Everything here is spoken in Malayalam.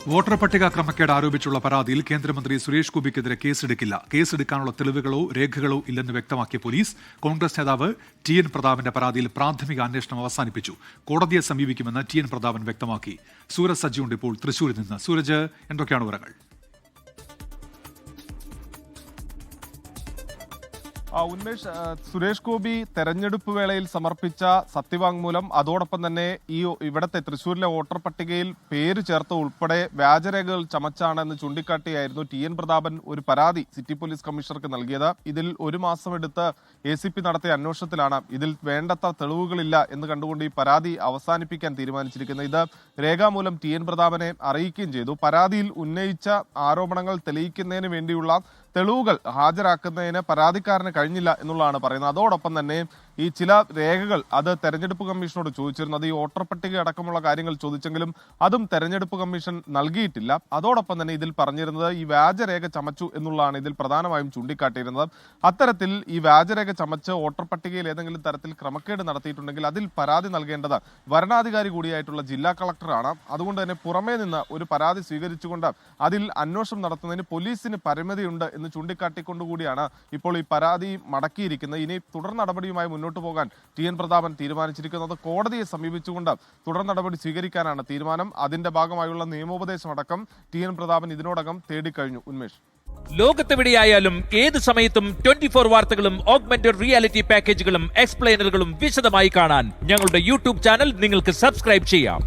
വോട്ടർ പട്ടിക ക്രമക്കേട് ആരോപിച്ചുള്ള പരാതിയിൽ കേന്ദ്രമന്ത്രി സുരേഷ് ഗോപിക്കെതിരെ കേസെടുക്കില്ല. കേസെടുക്കാനുള്ള തെളിവുകളോ രേഖകളോ ഇല്ലെന്ന് വ്യക്തമാക്കിയ പോലീസ് കോൺഗ്രസ് നേതാവ് ടി.എൻ. പ്രതാപന്റെ പരാതിയിൽ പ്രാഥമിക അന്വേഷണം അവസാനിപ്പിച്ചു. കോടതിയെ സമീപിക്കുമെന്ന് ടി.എൻ. പ്രതാപൻ വ്യക്തമാക്കി. സൂരജ് സജ്ജിയുണ്ട് ഇപ്പോൾ തൃശൂരിൽ നിന്ന്. സൂരജ്, എന്തൊക്കെയാണ് വിവരങ്ങൾ? ഉന്മേഷ്, സുരേഷ് ഗോപി തെരഞ്ഞെടുപ്പ് വേളയിൽ സമർപ്പിച്ച സത്യവാങ്മൂലം, അതോടൊപ്പം തന്നെ ഇവിടത്തെ തൃശ്ശൂരിലെ വോട്ടർ പട്ടികയിൽ പേര് ചേർത്ത് ഉൾപ്പെടെ വ്യാജരേഖകൾ ചമച്ചാണെന്ന് ചൂണ്ടിക്കാട്ടിയായിരുന്നു ടി.എൻ. പ്രതാപൻ ഒരു പരാതി സിറ്റി പോലീസ് കമ്മീഷണർക്ക് നൽകിയത്. ഇതിൽ ഒരു മാസം എടുത്ത് ACP നടത്തിയ അന്വേഷണത്തിലാണ് ഇതിൽ വേണ്ടത്ര തെളിവുകളില്ല എന്ന് കണ്ടുകൊണ്ട് ഈ പരാതി അവസാനിപ്പിക്കാൻ തീരുമാനിച്ചിരിക്കുന്നത്. ഇത് രേഖാമൂലം ടി.എൻ. പ്രതാപനെ അറിയിക്കുകയും ചെയ്തു. പരാതിയിൽ ഉന്നയിച്ച ആരോപണങ്ങൾ തെളിയിക്കുന്നതിന് വേണ്ടിയുള്ള തെളിവുകൾ ഹാജരാക്കുന്നതിന് പരാതിക്കാരന് കഴിഞ്ഞില്ല എന്നുള്ളതാണ് പറയുന്നത്. അതോടൊപ്പം തന്നെ ഈ ചില രേഖകൾ അത് തെരഞ്ഞെടുപ്പ് കമ്മീഷനോട് ചോദിച്ചിരുന്നു. അത് ഈ വോട്ടർ പട്ടിക അടക്കമുള്ള കാര്യങ്ങൾ ചോദിച്ചെങ്കിലും അതും തെരഞ്ഞെടുപ്പ് കമ്മീഷൻ നൽകിയിട്ടില്ല. അതോടൊപ്പം തന്നെ ഇതിൽ പറഞ്ഞിരുന്നത് ഈ വ്യാജരേഖ ചമച്ചു എന്നുള്ളതാണ് ഇതിൽ പ്രധാനമായും ചൂണ്ടിക്കാട്ടിയിരുന്നത്. അത്തരത്തിൽ ഈ വ്യാജരേഖ ചമച്ച് വോട്ടർ പട്ടികയിൽ ഏതെങ്കിലും തരത്തിൽ ക്രമക്കേട് നടത്തിയിട്ടുണ്ടെങ്കിൽ അതിൽ പരാതി നൽകേണ്ടത് വരണാധികാരി കൂടിയായിട്ടുള്ള ജില്ലാ കളക്ടറാണ്. അതുകൊണ്ട് തന്നെ പുറമേ നിന്ന് ഒരു പരാതി സ്വീകരിച്ചുകൊണ്ട് അതിൽ അന്വേഷണം നടത്തുന്നതിന് പോലീസിന് പരിമിതിയുണ്ട് എന്ന് ചൂണ്ടിക്കാട്ടിക്കൊണ്ടുകൂടിയാണ് ഇപ്പോൾ ഈ പരാതി മടക്കിയിരിക്കുന്നത്. ഇനി തുടർ നടപടിയുമായി മുന്നോട്ട് പോകാൻ ടി.എൻ. പ്രതാപൻ തീരുമാനിച്ചിരിക്കുന്നത്. കോടതിയെ സമീപിച്ചുകൊണ്ട് തുടർ നടപടി സ്വീകരിക്കാനാണ് തീരുമാനം. അതിന്റെ ഭാഗമായുള്ള നിയമോപദേശം അടക്കം ടി.എൻ. പ്രതാപൻ ഇതിനോടകം തേടിക്കഴിഞ്ഞു. ഉന്മേഷ്, ലോകത്തെവിടെയായാലും ഏത് സമയത്തും 24 വാർത്തകളും ഓഗ്മെന്റഡ് റിയാലിറ്റി പാക്കേജുകളും എക്സ്പ്ലെയിനറുകളും വിശദമായി കാണാൻ ഞങ്ങളുടെ യൂട്യൂബ് ചാനൽ നിങ്ങൾക്ക് സബ്സ്ക്രൈബ് ചെയ്യാം.